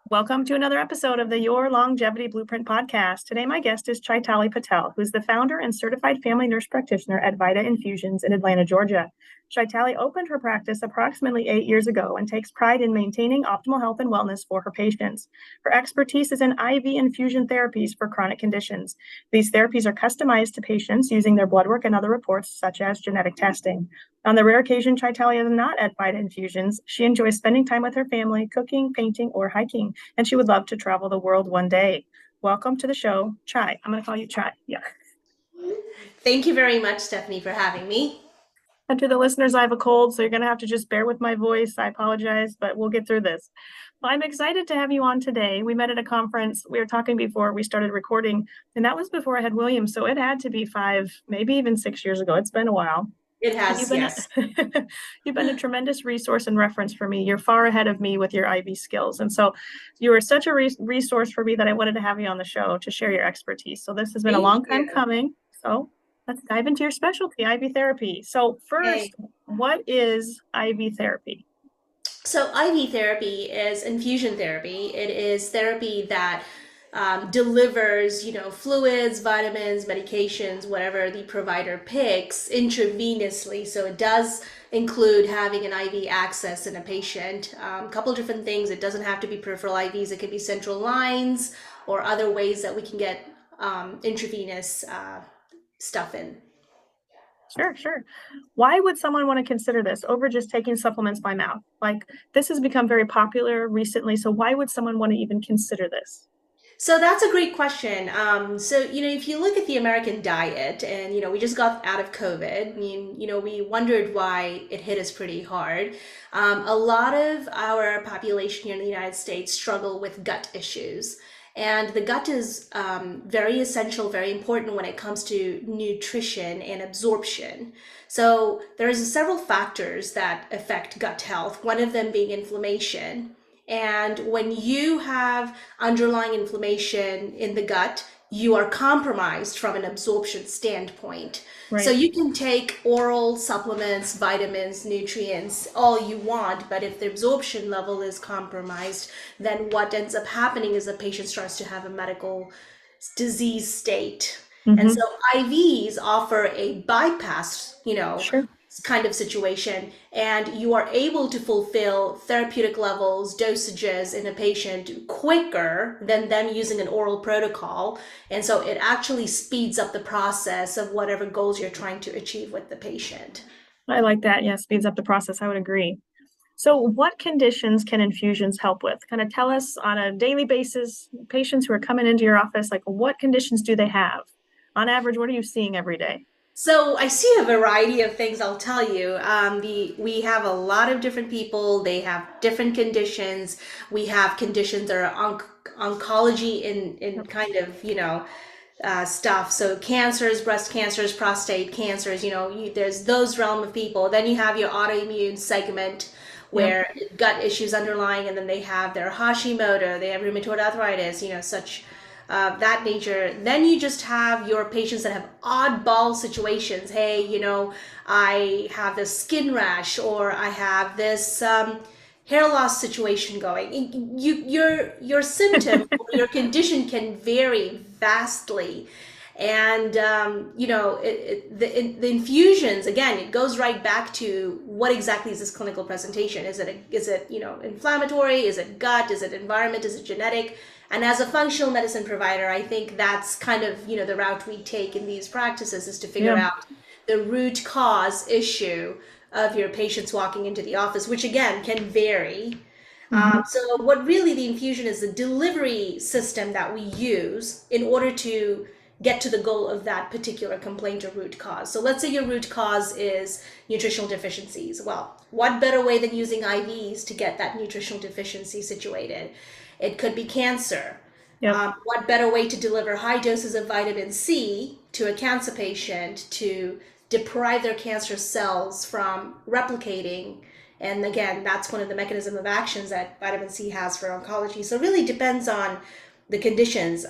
Welcome to another episode of the Your Longevity Blueprint podcast. Today, my guest is Chaitali Patel, who's the founder and certified family nurse practitioner at Vita Infusions in Atlanta, Georgia. Chaitali opened her practice approximately 8 years ago and takes pride in maintaining optimal health and wellness for her patients. Her expertise is in IV infusion therapies for chronic conditions. These therapies are customized to patients using their blood work and other reports, such as genetic testing. On the rare occasion Chaitali is not at Vita Infusions, she enjoys spending time with her family, cooking, painting, or hiking, and she would love to travel the world one day. Welcome to the show, Chai. I'm going to call you Chai. Yeah. Thank you very much, Stephanie, for having me. And to the listeners, I have a cold, so you're going to have to just bear with my voice. I apologize, but we'll get through this. Well, I'm excited to have you on today. We met at a conference. We were talking before we started recording, and that was before I had William. So it had to be 5, maybe even 6 years ago. It's been a while. It And has, yes. you've been a tremendous resource and reference for me. You're far ahead of me with your IV skills. And so you were such a resource for me that I wanted to have you on the show to share your expertise. So this has been a Thank long time you. coming. So let's dive into your specialty, IV therapy. So Okay. first, what is IV therapy? So IV therapy is infusion therapy. It is therapy that delivers, fluids, vitamins, medications, whatever the provider picks intravenously. So it does include having an IV access in a patient. A couple different things. It doesn't have to be peripheral IVs. It could be central lines or other ways that we can get intravenous stuff in. Sure. Why would someone want to consider this over just taking supplements by mouth? Like this has become very popular recently. So why would someone want to even consider this? So that's a great question. If you look at the American diet, and we just got out of COVID, we wondered why it hit us pretty hard. A lot of our population here in the United States struggle with gut issues, and the gut is very essential, very important when it comes to nutrition and absorption. So there's several factors that affect gut health. One of them being inflammation. And when you have underlying inflammation in the gut, you are compromised from an absorption standpoint. So Right. you can take oral supplements, vitamins, nutrients, all you want, but if the absorption level is compromised, then what ends up happening is the patient starts to have a medical disease state. And so Mm-hmm. IVs offer a bypass, Sure. kind of situation, and you are able to fulfill therapeutic levels, dosages in a patient quicker than them using an oral protocol. And so it actually speeds up the process of whatever goals you're trying to achieve with the patient. I like that. Yeah, speeds up the process. I would agree. So, what conditions can infusions help with? Kind of tell us on a daily basis, patients who are coming into your office, like what conditions do they have? On average, what are you seeing every day? So I see a variety of things. I'll tell you. We have a lot of different people. They have different conditions. We have conditions that are oncology in kind of stuff. So cancers, breast cancers, prostate cancers. There's those realm of people. Then you have your autoimmune segment Yep. where gut issues underlying, and then they have their Hashimoto. They have rheumatoid arthritis. Such that nature. Then you just have your patients that have oddball situations. Hey, I have this skin rash, or I have this hair loss situation going. Your symptom or your condition can vary vastly. And the infusions, again, it goes right back to what exactly is this clinical presentation. Is it inflammatory? Is it gut? Is it environment? Is it genetic? And as a functional medicine provider, I think that's kind of the route we take in these practices, is to figure Yeah. out the root cause issue of your patients walking into the office, which again can vary. Hmm. So what really the infusion is the delivery system that we use in order to get to the goal of that particular complaint or root cause. So let's say your root cause is nutritional deficiencies. Well, what better way than using IVs to get that nutritional deficiency situated? It could be cancer. Yep. What better way to deliver high doses of vitamin C to a cancer patient to deprive their cancer cells from replicating? And again, that's one of the mechanism of actions that vitamin C has for oncology. So it really depends on the conditions.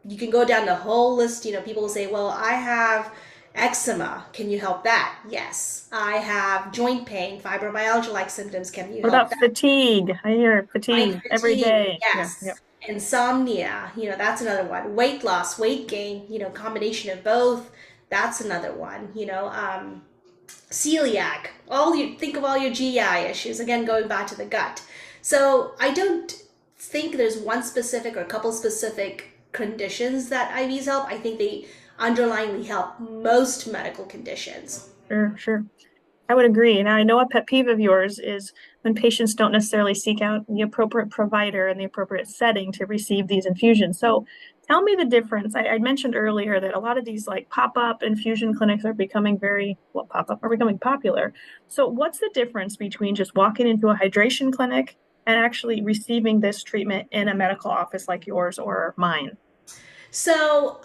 You can go down the whole list. People will say, well, I have Eczema, can you help that? Yes. I have joint pain, fibromyalgia-like symptoms, can you What help about that? fatigue? I hear Chronic fatigue every fatigue, day. Yeah, yep. yes. Insomnia, that's another one. Weight loss, weight gain, combination of both, that's another one. Celiac, all you think of all your GI issues, again, going back to the gut. So I don't think there's one specific or a couple specific conditions that IVs help. I think they underlyingly help most medical conditions. Sure, sure. I would agree. Now, I know a pet peeve of yours is when patients don't necessarily seek out the appropriate provider and the appropriate setting to receive these infusions. So tell me the difference. I mentioned earlier that a lot of these like pop-up infusion clinics are becoming pop-up are becoming popular. So what's the difference between just walking into a hydration clinic and actually receiving this treatment in a medical office like yours or mine? So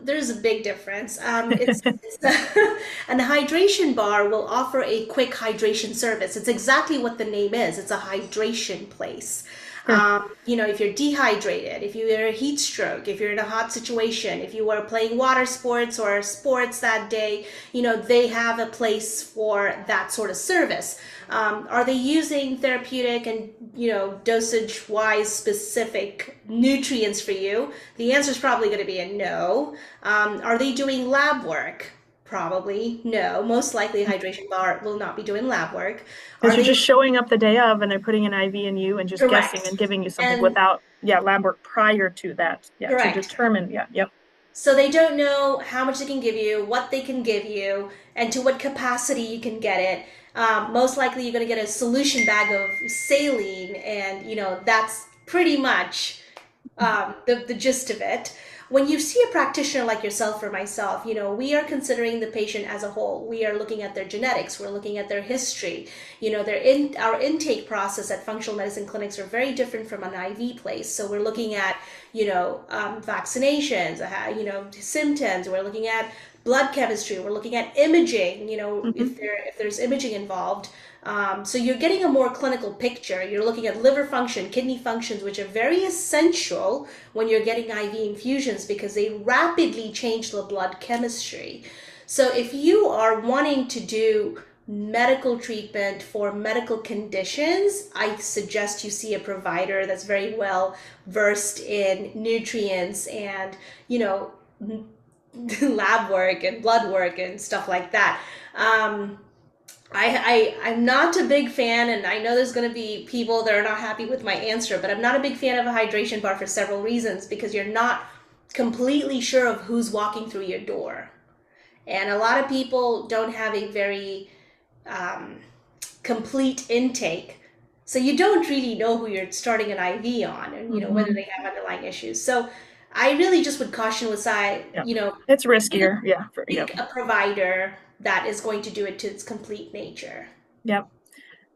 there's a big difference. It's an hydration bar will offer a quick hydration service. It's exactly what the name is. It's a hydration place. Sure. If you're dehydrated, if you're a heat stroke, if you're in a hot situation, if you were playing water sports or sports that day, they have a place for that sort of service. Are they using therapeutic and dosage wise specific nutrients for you? The answer is probably going to be a no. Are they doing lab work? Probably no. Most likely, a hydration bar will not be doing lab work. Because Are you're they just showing up the day of and they're putting an IV in you and just guessing correct? and giving you something And without, lab work prior to that. Yeah, to correct. determine. Yeah, yep. So they don't know how much they can give you, what they can give you, and to what capacity you can get it. Most likely, you're going to get a solution bag of saline, and that's pretty much the gist of it. When you see a practitioner like yourself or myself, we are considering the patient as a whole. We are looking at their genetics, we're looking at their history. Our intake process at functional medicine clinics are very different from an IV place. So we're looking at, vaccinations, symptoms. We're looking at blood chemistry. We're looking at imaging. Hmm. If there's imaging involved. So you're getting a more clinical picture. You're looking at liver function, kidney functions, which are very essential when you're getting IV infusions because they rapidly change the blood chemistry. So if you are wanting to do medical treatment for medical conditions, I suggest you see a provider that's very well versed in nutrients and, lab work and blood work and stuff like that. I'm not a big fan, and I know there's going to be people that are not happy with my answer, but I'm not a big fan of a hydration bar for several reasons because you're not completely sure of who's walking through your door. And a lot of people don't have a very um, complete intake. So you don't really know who you're starting an IV on and, whether Hmm. they have underlying issues. So I really just would caution with side, Yep. It's riskier. Yep. pick a provider that is going to do it to its complete nature. Yep.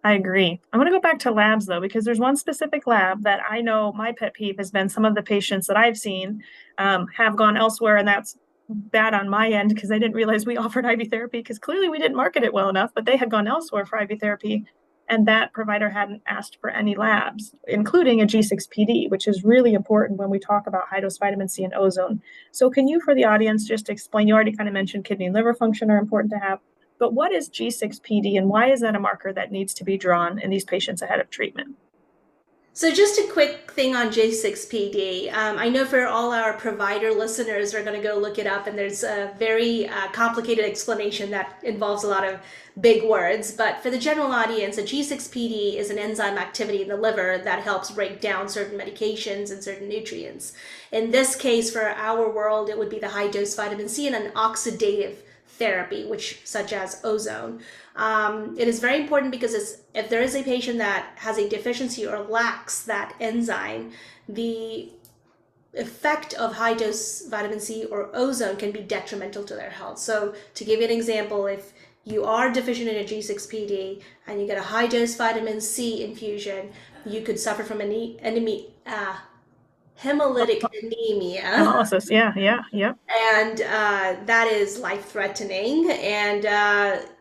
I agree. I'm going to go back to labs though, because there's one specific lab that I know my pet peeve has been some of the patients that I've seen have gone elsewhere, and that's bad on my end because I didn't realize we offered IV therapy because clearly we didn't market it well enough, but they had gone elsewhere for IV therapy, and that provider hadn't asked for any labs, including a G6PD, which is really important when we talk about high dose vitamin C and ozone. So, can you, for the audience, just explain? You already kind of mentioned kidney and liver function are important to have, but what is G6PD and why is that a marker that needs to be drawn in these patients ahead of treatment? So just a quick thing on J6PD. I know for all our provider listeners are going to go look it up, and there's a very complicated explanation that involves a lot of big words. But for the general audience, a G6PD is an enzyme activity in the liver that helps break down certain medications and certain nutrients. In this case, for our world, it would be the high dose vitamin C and an oxidative therapy, which such as ozone. It is very important because if there is a patient that has a deficiency or lacks that enzyme, the effect of high dose vitamin C or ozone can be detrimental to their health. So to give you an example, if you are deficient in a G6PD and you get a high dose vitamin C infusion, you could suffer from hemolytic anemia. Hemolysis. Yeah, yeah, yep. And that is life-threatening, and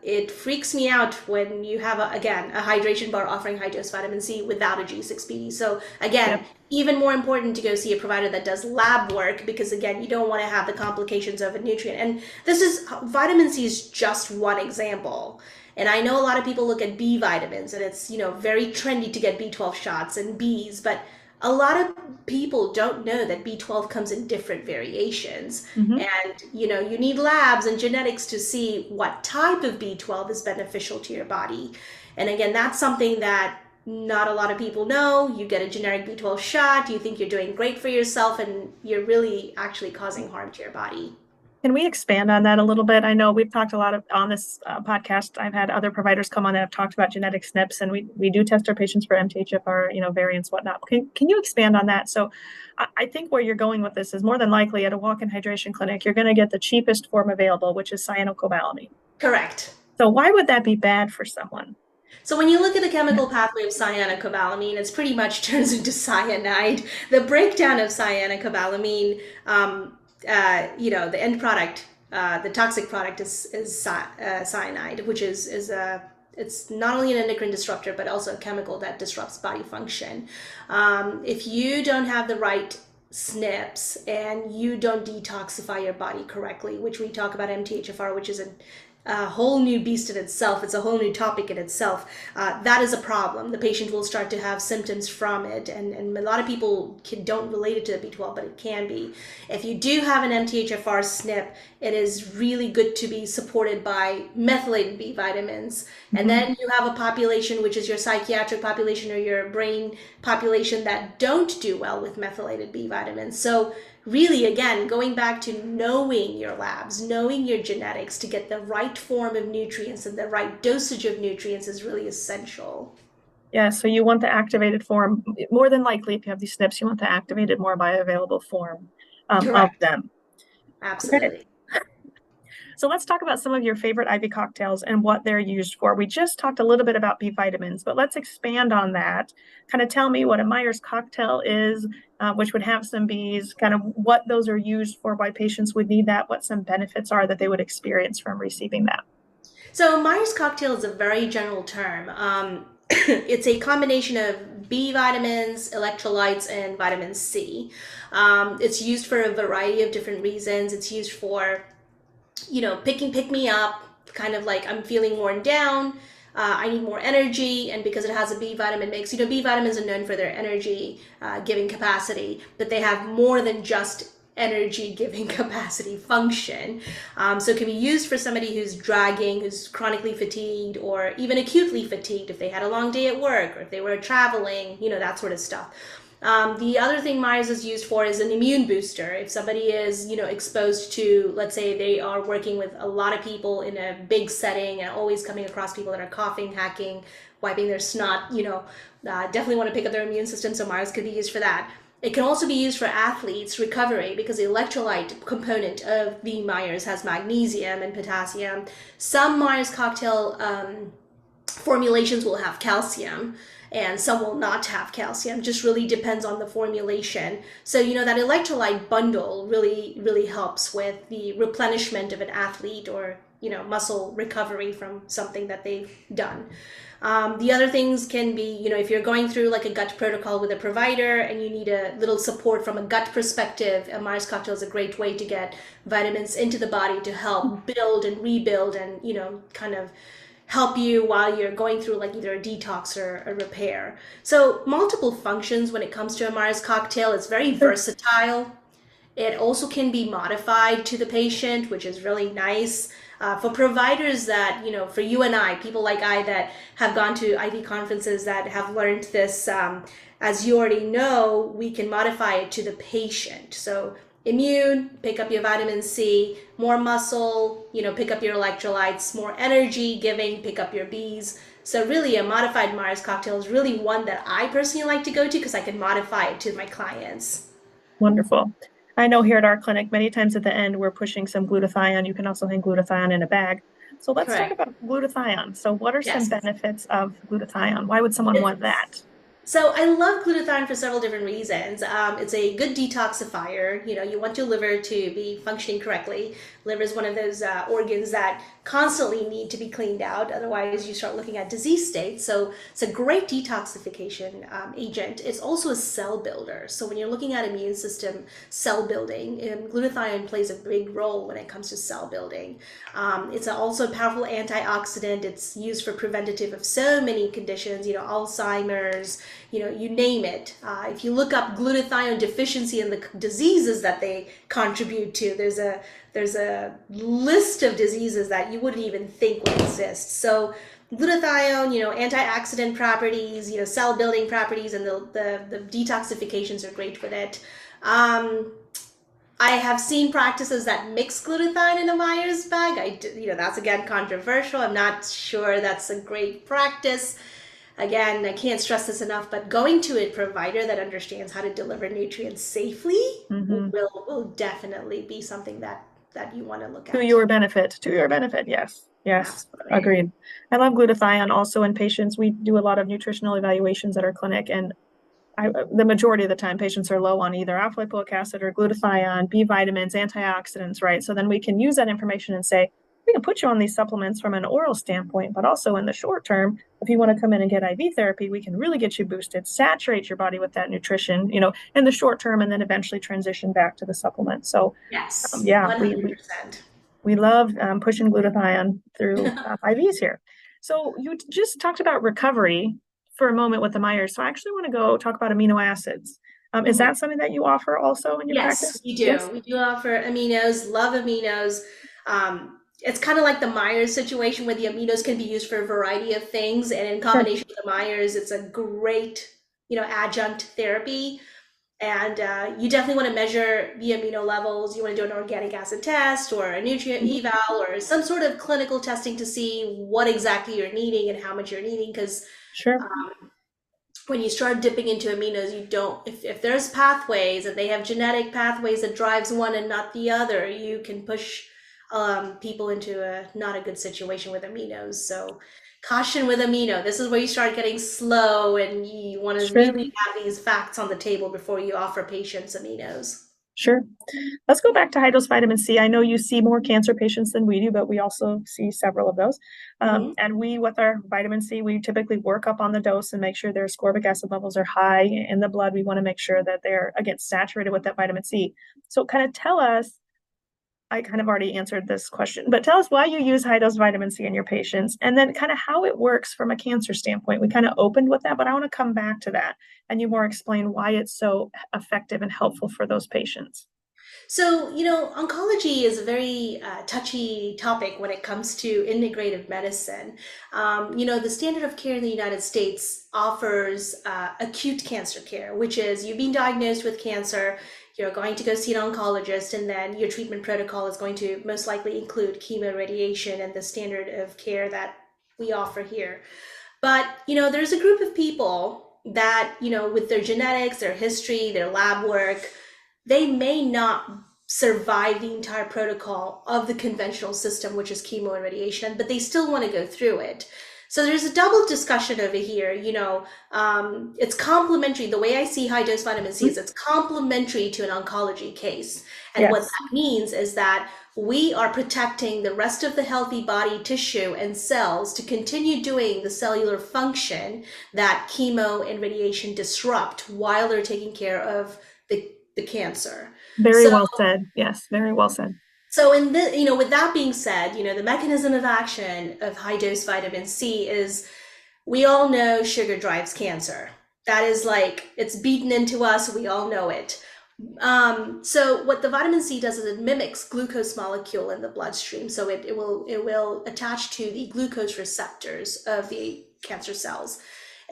it freaks me out when you have again a hydration bar offering high dose vitamin C without a G6PD. So again, Yep. even more important to go see a provider that does lab work, because again, you don't want to have the complications of a nutrient. And this is vitamin C is just one example. And I know a lot of people look at B vitamins, and it's very trendy to get B12 shots and Bs, but a lot of people don't know that B12 comes in different variations. Hmm. And you need labs and genetics to see what type of B12 is beneficial to your body. And again, that's something that not a lot of people know. You get a generic B12 shot, you think you're doing great for yourself, and you're really actually causing harm to your body. Can we expand on that a little bit? I know we've talked a lot on this podcast. I've had other providers come on that have talked about genetic SNPs, and we do test our patients for MTHFR, variants, whatnot. Can you expand on that? So I think where you're going with this is more than likely at a walk-in hydration clinic, you're going to get the cheapest form available, which is cyanocobalamin. Correct. So why would that be bad for someone? So when you look at the chemical pathway of cyanocobalamin, it's pretty much turns into cyanide. The breakdown of cyanocobalamin, the end product, the toxic product is cyanide, which is it's not only an endocrine disruptor, but also a chemical that disrupts body function. If you don't have the right SNPs and you don't detoxify your body correctly, which we talk about MTHFR, which is a whole new beast in itself. It's a whole new topic in itself. That is a problem. The patient will start to have symptoms from it, and a lot of people don't relate it to the B12, but it can be. If you do have an MTHFR SNP, it is really good to be supported by methylated B vitamins. And then you have a population, which is your psychiatric population or your brain population, that don't do well with methylated B vitamins. So really, again, going back to knowing your labs, knowing your genetics to get the right form of nutrients and the right dosage of nutrients is really essential. Yeah, so you want the activated form. More than likely, if you have these SNPs, you want the activated, more bioavailable form of Correct. them. Okay. Absolutely. So let's talk about some of your favorite IV cocktails and what they're used for. We just talked a little bit about B vitamins, but let's expand on that. Kind of tell me what a Myers cocktail is, which would have some Bs, kind of what those are used for, why patients would need that, what some benefits are that they would experience from receiving that. So Myers cocktail is a very general term. It's a combination of B vitamins, electrolytes, and vitamin C. It's used for a variety of different reasons. It's used for pick me up, kind of like I'm feeling worn down, I need more energy, and because it has a B vitamin mix, B vitamins are known for their energy giving capacity, but they have more than just energy giving capacity function. So it can be used for somebody who's dragging, who's chronically fatigued, or even acutely fatigued if they had a long day at work, or if they were traveling, that sort of stuff. The other thing Myers is used for is an immune booster. If somebody is, exposed to, let's say they are working with a lot of people in a big setting and always coming across people that are coughing, hacking, wiping their snot, definitely want to pick up their immune system, so Myers could be used for that. It can also be used for athletes recovery because the electrolyte component of the Myers has magnesium and potassium. Some Myers cocktail formulations will have calcium, and some will not have calcium. Just really depends on the formulation. So that electrolyte bundle really helps with the replenishment of an athlete, or muscle recovery from something that they've done. The other things can be, if you're going through like a gut protocol with a provider and you need a little support from a gut perspective, a Myers cocktail is a great way to get vitamins into the body to help build and rebuild and, kind of help you while you're going through like either a detox or a repair. So multiple functions when it comes to a Myers cocktail. It's very versatile. It also can be modified to the patient, which is really nice. For providers that, for you and I, people like I that have gone to IV conferences that have learned this, as you already know, we can modify it to the patient. So immune, pick up your vitamin C, more muscle, pick up your electrolytes, more energy giving, pick up your Bs. So really a modified Myers cocktail is really one that I personally like to go to because I can modify it to my clients. Wonderful. I know here at our clinic, many times at the end, we're pushing some glutathione. You can also hang glutathione in a bag. So let's talk Correct. about glutathione. So what are some Yes. benefits of glutathione? Why would someone want that? So I love glutathione for several different reasons. It's a good detoxifier. You know, you want your liver to be functioning correctly. Liver is one of those organs that constantly need to be cleaned out. Otherwise, you start looking at disease states. So it's a great detoxification agent. It's also a cell builder. So when you're looking at immune system cell building, glutathione plays a big role when it comes to cell building. It's also a powerful antioxidant. It's used for preventative of so many conditions, you know, Alzheimer's, you know, you name it. If you look up glutathione deficiency and the diseases that they contribute to, there's a list of diseases that you wouldn't even think would exist. So glutathione, you know, antioxidant properties, you know, cell building properties, and the detoxifications are great with it. I have seen practices that mix glutathione in a Myers bag. You know, that's again controversial. I'm not sure that's a great practice. Again, I can't stress this enough, but going to a provider that understands how to deliver nutrients safely will definitely be something that you want to look To at. your benefit, yes. Yes, Absolutely. agreed. I love glutathione also in patients. We do a lot of nutritional evaluations at our clinic, and the majority of the time patients are low on either alpha lipoic acid or glutathione, B vitamins, antioxidants, right? So then we can use that information and say, we can put you on these supplements from an oral standpoint, but also in the short term, if you want to come in and get IV therapy, we can really get you boosted, saturate your body with that nutrition, you know, in the short term, and then eventually transition back to the supplement. So Yes, yeah, 100%. we love pushing glutathione through IVs here. So you just talked about recovery for a moment with the Myers. So I actually want to go talk about amino acids. Is that something that you offer also in your Yes, practice? we Yes. do. We do offer aminos, love aminos. It's kind of like the Myers situation where the aminos can be used for a variety of things. And in Sure. combination with the Myers, it's a great, you know, adjunct therapy. And you definitely want to measure the amino levels. You want to do an organic acid test or a nutrient Mhm. eval or some sort of clinical testing to see what exactly you're needing and how much you're needing. Because Sure. when you start dipping into aminos, you don't, if there's pathways and they have genetic pathways that drives one and not the other, you can push people into a not a good situation with aminos. So caution with amino. This is where you start getting slow and you want to Sure. really have these facts on the table before you offer patients aminos. Sure. Let's go back to high dose vitamin C. I know you see more cancer patients than we do, but we also see several of those. Mhm. And we, with our vitamin C, we typically work up on the dose and make sure their ascorbic acid levels are high in the blood. We want to make sure that they're, again, saturated with that vitamin C. So kind of tell us, I kind of already answered this question, but tell us why you use high dose vitamin C in your patients and then kind of how it works from a cancer standpoint. We kind of opened with that, but I want to come back to that and you more explain why it's so effective and helpful for those patients. So, you know, oncology is a very touchy topic when it comes to integrative medicine. You know, the standard of care in the United States offers acute cancer care, which is you've been diagnosed with cancer, you're going to go see an oncologist, and then your treatment protocol is going to most likely include chemo, radiation, and the standard of care that we offer here. But, you know, there's a group of people that, you know, with their genetics, their history, their lab work, they may not survive the entire protocol of the conventional system, which is chemo and radiation, but they still want to go through it. So there's a double discussion over here. You know, it's complementary. The way I see high dose vitamin C is it's complementary to an oncology case. And what Yes. that means is that we are protecting the rest of the healthy body tissue and cells to continue doing the cellular function that chemo and radiation disrupt while they're taking care of the cancer. Very So, well said. Yes, very well said. so in the, you know, with that being said, you know, the mechanism of action of high dose vitamin C is we all know sugar drives cancer. That is like, it's beaten into us. We all know it. So what the vitamin C does is it mimics glucose molecule in the bloodstream. So it will attach to the glucose receptors of the cancer cells.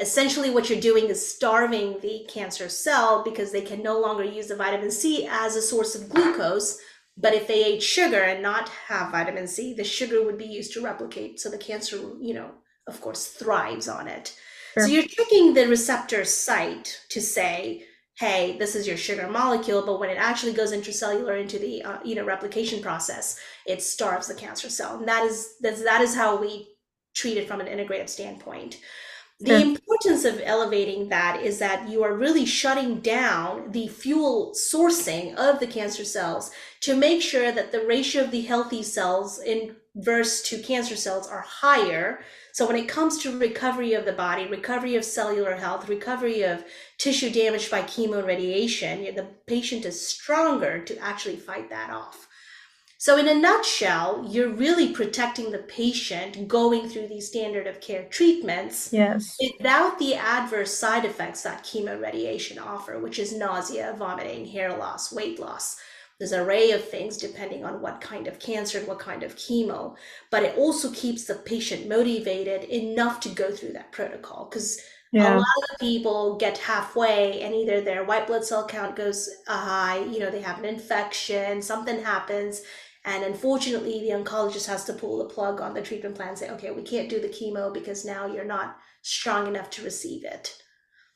Essentially, what you're doing is starving the cancer cell because they can no longer use the vitamin C as a source of glucose. But if they ate sugar and not have vitamin C, the sugar would be used to replicate. So the cancer, you know, of course, thrives on it. So Sure. you're tricking the receptor site to say, hey, this is your sugar molecule, but when it actually goes intracellular into the you know, replication process, it starves the cancer cell, and that is how we treat it from an integrative standpoint. The Sure. importance of elevating that is that you are really shutting down the fuel sourcing of the cancer cells to make sure that the ratio of the healthy cells inverse to cancer cells are higher. So when it comes to recovery of the body, recovery of cellular health, recovery of tissue damaged by chemo and radiation, the patient is stronger to actually fight that off. So, in a nutshell, you're really protecting the patient going through these standard of care treatments Yes. without the adverse side effects that chemo and radiation offer, which is nausea, vomiting, hair loss, weight loss. There's an array of things depending on what kind of cancer and what kind of chemo, but it also keeps the patient motivated enough to go through that protocol because a Yeah. lot of people get halfway and either their white blood cell count goes high, they have an infection, something happens, and unfortunately, the oncologist has to pull the plug on the treatment plan and say, okay, we can't do the chemo because now you're not strong enough to receive it.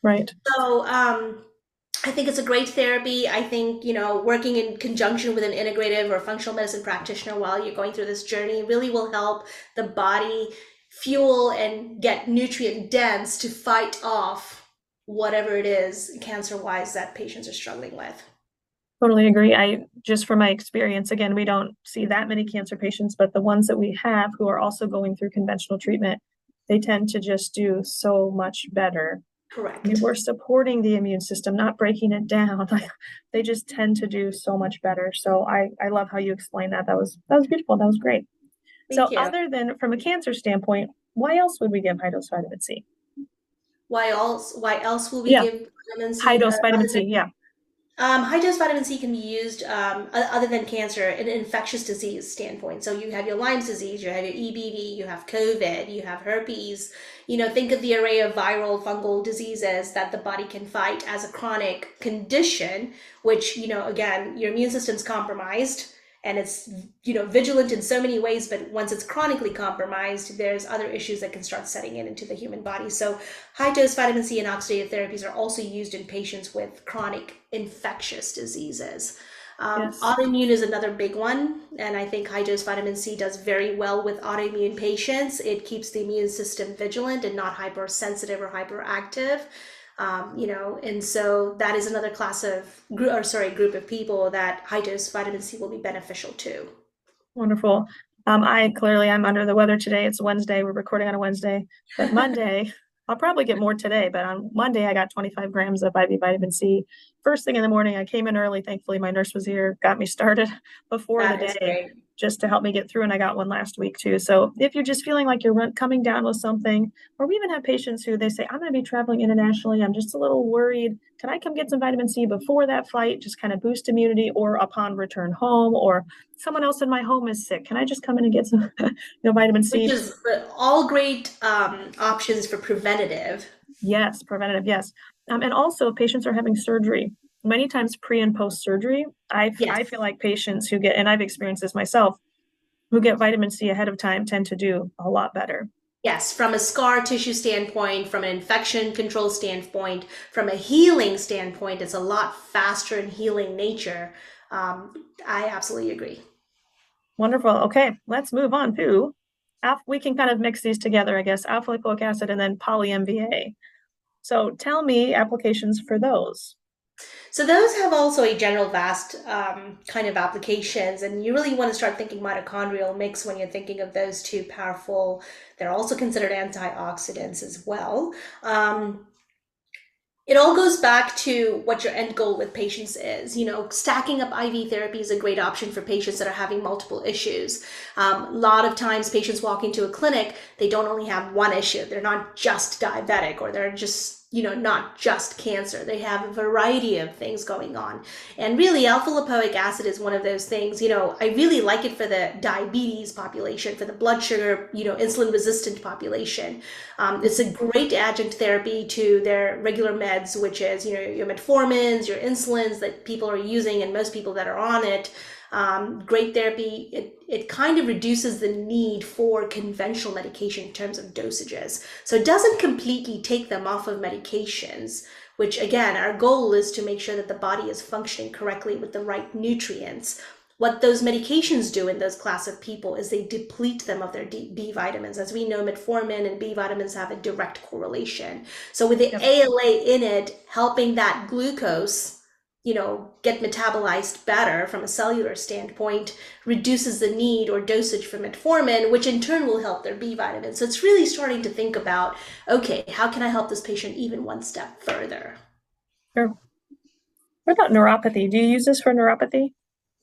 Right. So I think it's a great therapy. I think, working in conjunction with an integrative or functional medicine practitioner while you're going through this journey really will help the body fuel and get nutrient dense to fight off whatever it is cancer wise that patients are struggling with. Totally agree. I just from my experience, again, we don't see that many cancer patients, but the ones that we have who are also going through conventional treatment, they tend to just do so much better. I mean, Correct. we're supporting the immune system, not breaking it down. Like they just tend to do so much better. So I love how you explained that. That was beautiful. That was great. So Thank you. other than from a cancer standpoint, why else would we give high dose vitamin C? Why else will we Yeah, give vitamin high C dose vitamin other C. than Yeah. high dose vitamin C can be used other than cancer in an infectious disease standpoint. So you have your Lyme's disease, you have your EBV, you have COVID, you have herpes. Think of the array of viral fungal diseases that the body can fight as a chronic condition, which, again, your immune system's compromised and it's, vigilant in so many ways, but once it's chronically compromised, there's other issues that can start setting in into the human body. So high dose vitamin C and oxidative therapies are also used in patients with chronic infectious diseases. Yes. Autoimmune is another big one, and I think high dose vitamin C does very well with autoimmune patients. It keeps the immune system vigilant and not hypersensitive or hyperactive. And so that is another group of people that high dose vitamin C will be beneficial to. Wonderful. I'm under the weather today. It's Wednesday. We're recording on a Wednesday, but Monday, I'll probably get more today, but on Monday, I got 25 grams of IV vitamin C. First thing in the morning, I came in early. Thankfully, my nurse was here, got me started before the That is day great. just to help me get through. And I got one last week too. So if you're just feeling like you're coming down with something, or we even have patients who they say, I'm going to be traveling internationally. I'm just a little worried. Can I come get some vitamin C before that flight? Just kind of boost immunity or upon return home, or someone else in my home is sick. Can I just come in and get some, vitamin Which C? is all great options for preventative. Yes, preventative. Yes. And also if patients are having surgery, many times pre and post surgery, I feel Yes. like patients who get, and I've experienced this myself, who get vitamin C ahead of time tend to do a lot better. Yes, from a scar tissue standpoint, from an infection control standpoint, from a healing standpoint, it's a lot faster in healing nature. I absolutely agree. Wonderful. Okay, let's move on to we can kind of mix these together, I guess, alpha lipoic acid and then poly MVA. So tell me applications for those. So those have also a general vast kind of applications, and you really want to start thinking mitochondrial mix when you're thinking of those two powerful. They're also considered antioxidants as well. It all goes back to what your end goal with patients is. Stacking up IV therapy is a great option for patients that are having multiple issues. A lot of times patients walk into a clinic, they don't only have one issue. They're not just diabetic, or they're just, not just cancer. They have a variety of things going on. And really, alpha lipoic acid is one of those things. I really like it for the diabetes population, for the blood sugar, insulin resistant population. It's a great adjunct therapy to their regular meds, which is, your metformins, your insulins that people are using, and most people that are on it. Great therapy. It kind of reduces the need for conventional medication in terms of dosages. So it doesn't completely take them off of medications, which again, our goal is to make sure that the body is functioning correctly with the right nutrients what those medications do in those class of people is they deplete them of their B vitamins. As we know, metformin and B vitamins have a direct correlation. So with the Yep. ALA in it, helping that glucose, get metabolized better from a cellular standpoint, reduces the need or dosage for metformin, which in turn will help their B vitamins. So it's really starting to think about, okay, how can I help this patient even one step further? Sure. What about neuropathy? Do you use this for neuropathy?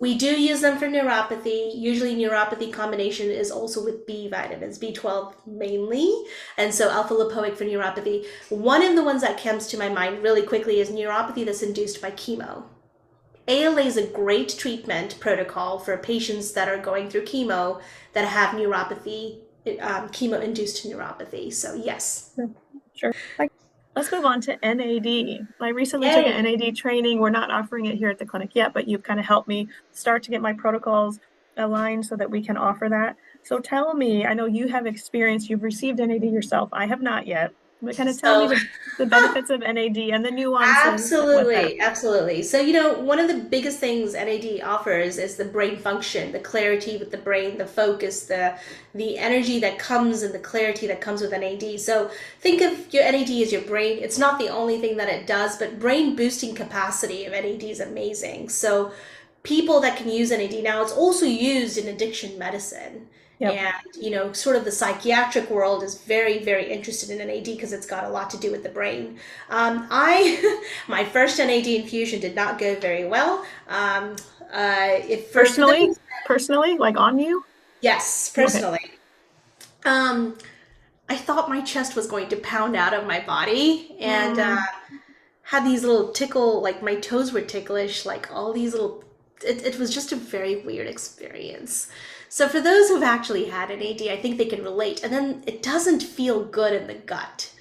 We do use them for neuropathy. Usually neuropathy combination is also with B vitamins, B12 mainly, and so alpha lipoic for neuropathy. One of the ones that comes to my mind really quickly is neuropathy that's induced by chemo. ALA is a great treatment protocol for patients that are going through chemo that have neuropathy, chemo-induced neuropathy. So yes. Sure. Let's move on to NAD. I recently took an Yay. NAD training. We're not offering it here at the clinic yet, but you've kind of helped me start to get my protocols aligned so that we can offer that. So tell me, I know you have experience, you've received NAD yourself. I have not yet, but kind of tell me So the benefits of NAD and the nuances with that. absolutely, absolutely. So, one of the biggest things NAD offers is the brain function, the clarity with the brain, the focus, the energy that comes and the clarity that comes with NAD. So, think of your NAD as your brain. It's not the only thing that it does, but brain boosting capacity of NAD is amazing. So, people that can use NAD now, it's also used in addiction medicine. Yep. And, sort of the psychiatric world is very, very interested in NAD because it's got a lot to do with the brain. My first NAD infusion did not go very well. Personally, like on you? Yes, Okay. personally. I thought my chest was going to pound out of my body, and had these little tickle, like my toes were ticklish, like all these little, it was just a very weird experience. So for those who've actually had an AD, I think they can relate. And then it doesn't feel good in the gut.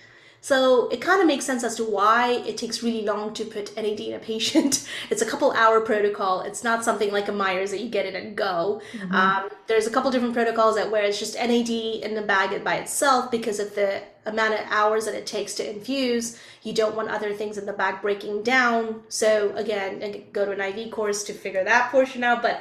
So it kind of makes sense as to why it takes really long to put NAD in a patient. It's a couple hour protocol. It's not something like a Myers that you get it and go. There's a couple different protocols that where it's just NAD in the bag by itself because of the amount of hours that it takes to infuse. You don't want other things in the bag breaking down. So again, go to an IV course to figure that portion out. But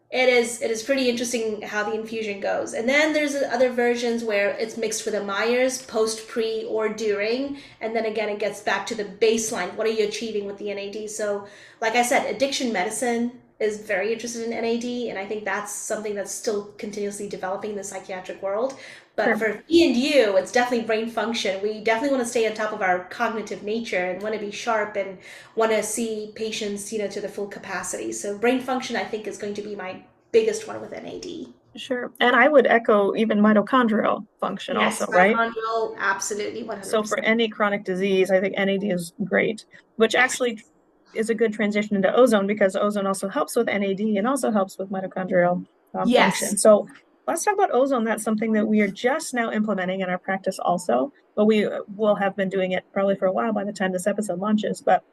it is pretty interesting how the infusion goes. And then there's other versions where it's mixed with a Myers post, pre, or during. And then again, it gets back to the baseline. What are you achieving with the NAD? So like I said, addiction medicine is very interested in NAD. And I think that's something that's still continuously developing in the psychiatric world. But Sure. for E&U, it's definitely brain function. We definitely want to stay on top of our cognitive nature and want to be sharp and want to see patients, to the full capacity. So brain function, I think, is going to be my biggest one with NAD. Sure. And I would echo even mitochondrial function Yes, also, right? mitochondrial, absolutely, So for 100%. any chronic disease, I think NAD is great, which Yes. actually is a good transition into ozone because ozone also helps with NAD and also helps with mitochondrial Yes. function. So let's talk about ozone. That's something that we are just now implementing in our practice also, but we will have been doing it probably for a while by the time this episode launches. But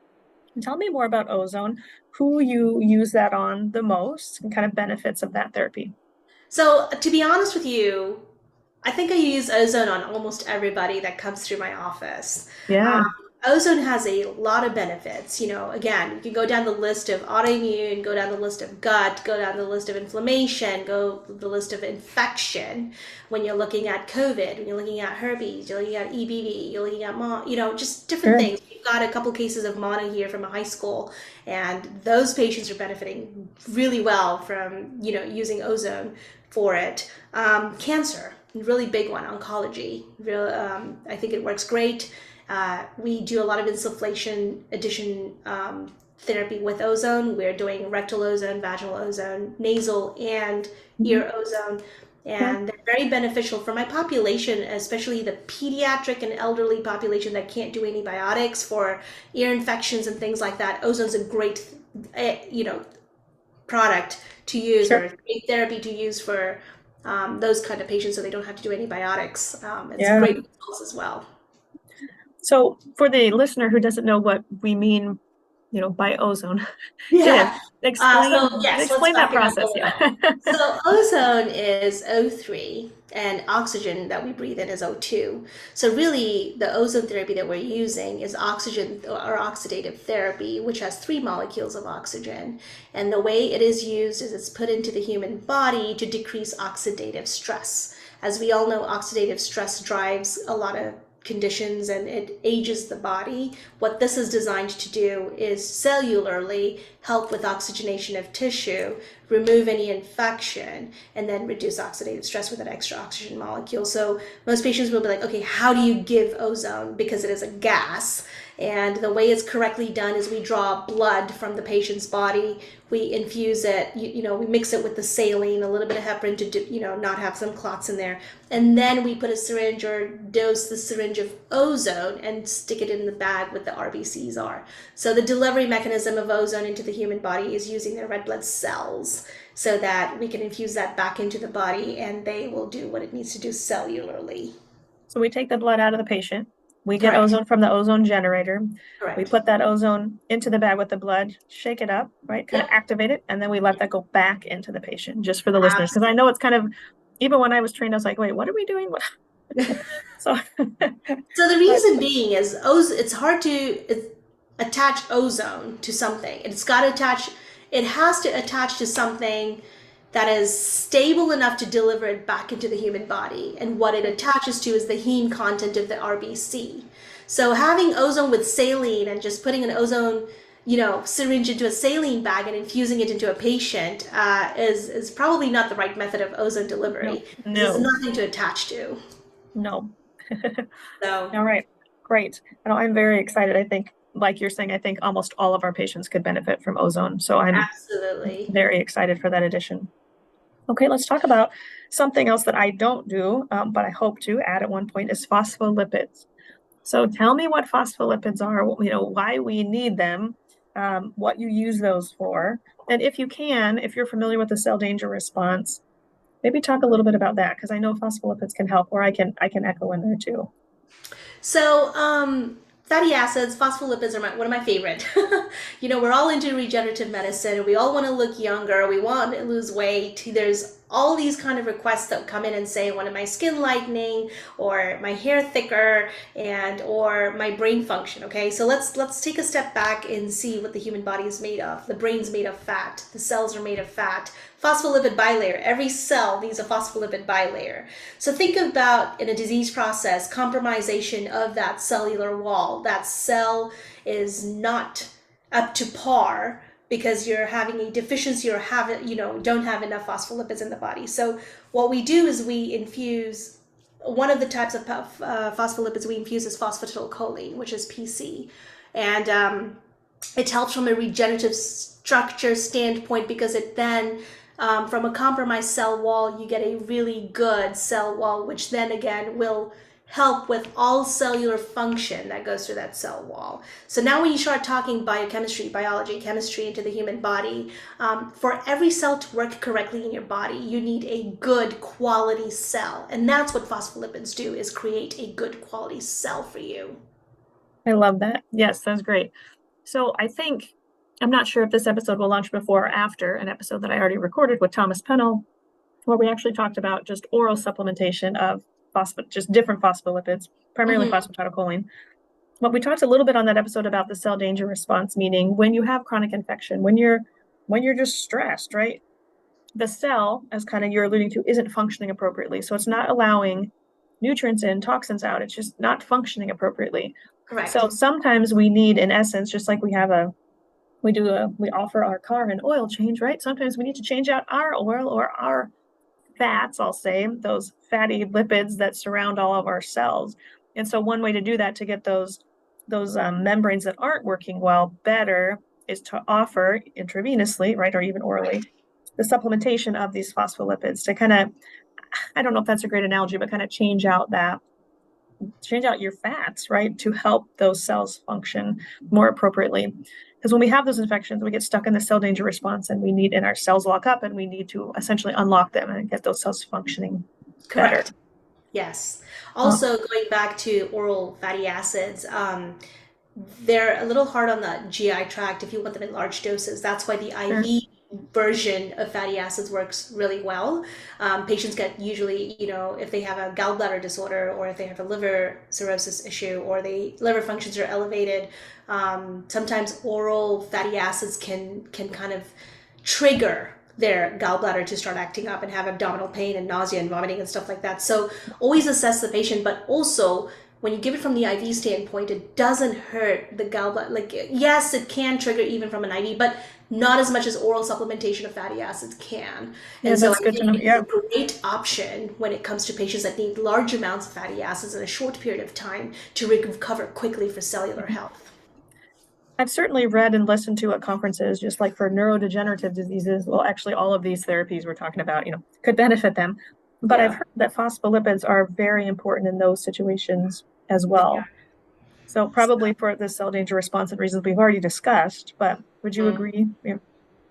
tell me more about ozone, who you use that on the most, and kind of benefits of that therapy. So to be honest with you, I think I use ozone on almost everybody that comes through my office. Um, Yeah, Ozone has a lot of benefits. Again, you can go down the list of autoimmune, go down the list of gut, go down the list of inflammation, go the list of infection. When you're looking at COVID, when you're looking at herpes, you're looking at EBV, you're looking at just different sure. things. We've got a couple cases of mono here from a high school, and those patients are benefiting really well from using ozone for it. Cancer, really big one, oncology. I think it works great. We do a lot of insufflation addition therapy with ozone. We're doing rectal ozone, vaginal ozone, nasal, and Mhm. ear ozone. Yeah, And they're very beneficial for my population, especially the pediatric and elderly population that can't do antibiotics for ear infections and things like that. Ozone's a great, product to use sure. or great therapy to use for those kind of patients so they don't have to do antibiotics. It's Yeah. great results as well. So for the listener who doesn't know what we mean by ozone. It is. Yeah. So Explain yes, let's explain that back it up a process. Yeah. little. So ozone is O3 and oxygen that we breathe in is O2. So really the ozone therapy that we're using is oxygen or oxidative therapy, which has three molecules of oxygen. And the way it is used is it's put into the human body to decrease oxidative stress. As we all know, oxidative stress drives a lot of conditions and it ages the body. What this is designed to do is cellularly help with oxygenation of tissue, remove any infection, and then reduce oxidative stress with that extra oxygen molecule. So most patients will be like, okay, how do you give ozone? Because it is a gas. And the way it's correctly done is we draw blood from the patient's body, we infuse it, we mix it with the saline, a little bit of heparin to, not have some clots in there. And then we put a syringe or dose the syringe of ozone and stick it in the bag with the RBCs are. So the delivery mechanism of ozone into the human body is using their red blood cells so that we can infuse that back into the body and they will do what it needs to do cellularly. So we take the blood out of the patient. We get Correct. ozone from the ozone generator. We Correct. put that ozone into the bag with the blood, shake it up, right? Kind of Yep. activate it, and then we let that go back into the patient, just for the listeners. Because I know it's kind of, even when I was trained, I was like, wait, what are we doing? So, So the but reason being is it's hard to attach ozone to something. It has to attach to something that is stable enough to deliver it back into the human body. And what it attaches to is the heme content of the RBC. So having ozone with saline and just putting an ozone, syringe into a saline bag and infusing it into a patient is probably not the right method of ozone delivery. There's no, nothing to attach to. no. So All right, great. And I'm very excited. I think, like you're saying, I think almost all of our patients could benefit from ozone. So I'm absolutely. very excited for that addition. Okay, let's talk about something else that I don't do, but I hope to add at one point is phospholipids. So tell me what phospholipids are, why we need them, what you use those for, and if you can, if you're familiar with the cell danger response, maybe talk a little bit about that because I know phospholipids can help, or I can echo in there too. So, fatty acids, phospholipids are one of my favorite. We're all into regenerative medicine. We all want to look younger. We want to lose weight. There's all these kind of requests that come in and say, I wanted my skin lightening or my hair thicker and or my brain function. Okay, so let's take a step back and see what the human body is made of. The brain's made of fat. The cells are made of fat. Phospholipid bilayer. Every cell needs a phospholipid bilayer. So think about in a disease process, compromisation of that cellular wall. That cell is not up to par because you're having a deficiency or don't have enough phospholipids in the body. So what we do is we infuse one of the types of phospholipids we infuse is phosphatidylcholine, which is PC, and it helps from a regenerative structure standpoint because it then from a compromised cell wall, you get a really good cell wall, which then again will help with all cellular function that goes through that cell wall. So now when you start talking biochemistry, biology, chemistry into the human body, for every cell to work correctly in your body, you need a good quality cell. And that's what phospholipids do, is create a good quality cell for you. I love that. Yes, that's great. So I'm not sure if this episode will launch before or after an episode that I already recorded with Thomas Pennell, where we actually talked about just oral supplementation of just different phospholipids, primarily Mm-hmm. phosphatidylcholine. But we talked a little bit on that episode about the cell danger response, meaning when you have chronic infection, when you're just stressed, right? The cell, as kind of you're alluding to, isn't functioning appropriately. So it's not allowing nutrients in, toxins out. It's just not functioning appropriately. Correct. So sometimes we need, in essence, just like we offer our car an oil change, right? Sometimes we need to change out our oil or our fats, I'll say, those fatty lipids that surround all of our cells. And so one way to do that, to get those membranes that aren't working well better, is to offer intravenously, right, or even orally, the supplementation of these phospholipids to kind of, I don't know if that's a great analogy, but kind of change out your fats, right, to help those cells function more appropriately. Because when we have those infections, we get stuck in the cell danger response and our cells lock up and we need to essentially unlock them and get those cells functioning better. Correct. Yes. Also, going back to oral fatty acids, they're a little hard on the GI tract if you want them in large doses. That's why the Sure. IV version of fatty acids works really well. Patients get usually, if they have a gallbladder disorder or if they have a liver cirrhosis issue or the liver functions are elevated, sometimes oral fatty acids can kind of trigger their gallbladder to start acting up and have abdominal pain and nausea and vomiting and stuff like that. So always assess the patient, but also when you give it from the IV standpoint, it doesn't hurt the gallbladder. Like, yes, it can trigger even from an IV, but not as much as oral supplementation of fatty acids can. Yeah, And so that's I good to think know. it's Yeah. a great option when it comes to patients that need large amounts of fatty acids in a short period of time to recover quickly for cellular health. I've certainly read and listened to at conferences, just like for neurodegenerative diseases. Well, actually, all of these therapies we're talking about, could benefit them. But I've Yeah. heard that phospholipids are very important in those situations as well. So probably for the cell danger response and reasons we've already discussed, but would you Mhm. agree? Yeah.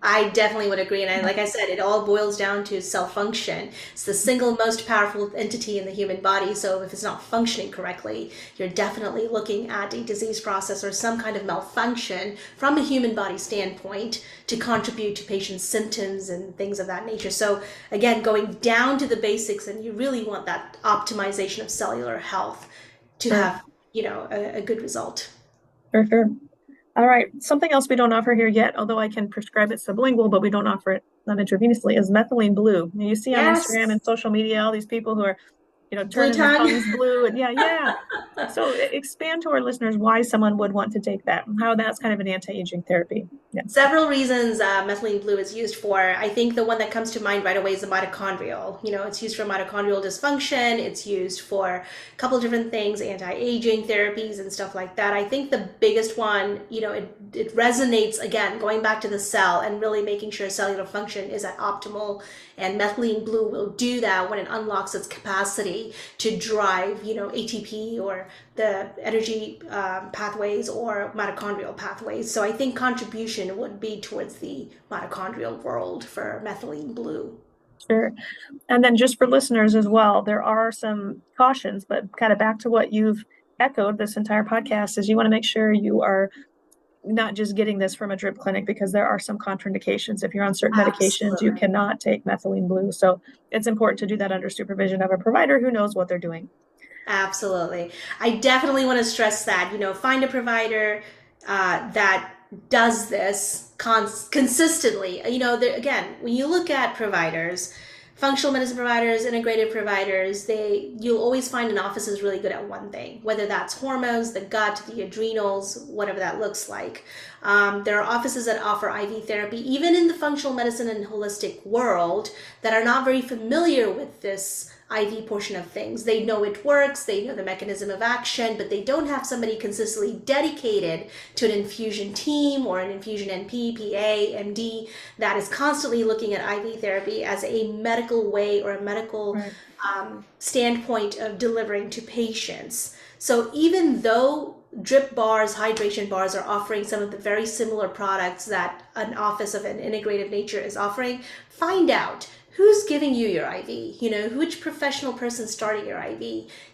I definitely would agree. And like I said, it all boils down to cell function. It's the single most powerful entity in the human body. So if it's not functioning correctly, you're definitely looking at a disease process or some kind of malfunction from a human body standpoint to contribute to patients' symptoms and things of that nature. So again, going down to the basics, and you really want that optimization of cellular health to Sure, have, a good result. sure. All right. Something else we don't offer here yet, although I can prescribe it sublingual, but we don't offer it non-intravenously, is methylene blue. You see on Instagram Yes, and social media all these people who are, blue turning their tongue. tongues blue, and yeah. So expand to our listeners why someone would want to take that and how that's kind of an anti-aging therapy. Yeah. Several reasons methylene blue is used for. I think the one that comes to mind right away is the mitochondrial. It's used for mitochondrial dysfunction. It's used for a couple of different things, anti-aging therapies and stuff like that. I think the biggest one, it resonates again, going back to the cell and really making sure cellular function is at optimal. And methylene blue will do that when it unlocks its capacity to drive, ATP or the energy pathways or mitochondrial pathways. So I think contribution would be towards the mitochondrial world for methylene blue. Sure. And then just for listeners as well, there are some cautions, but kind of back to what you've echoed this entire podcast is you want to make sure you are not just getting this from a drip clinic because there are some contraindications. If you're on certain medications, you Absolutely. cannot take methylene blue. So it's important to do that under supervision of a provider who knows what they're doing. Absolutely. I definitely want to stress that, find a provider that does this consistently. Again, when you look at providers, functional medicine providers, integrative providers, you'll always find an office is really good at one thing, whether that's hormones, the gut, the adrenals, whatever that looks like. There are offices that offer IV therapy, even in the functional medicine and holistic world, that are not very familiar with this IV portion of things. They know it works, they know the mechanism of action, but they don't have somebody consistently dedicated to an infusion team or an infusion NP, PA, MD that is constantly looking at IV therapy as a medical way or a medical Right. standpoint of delivering to patients. So even though drip bars, hydration bars are offering some of the very similar products that an office of an integrative nature is offering, find out who's giving you your IV, which professional person starting your IV,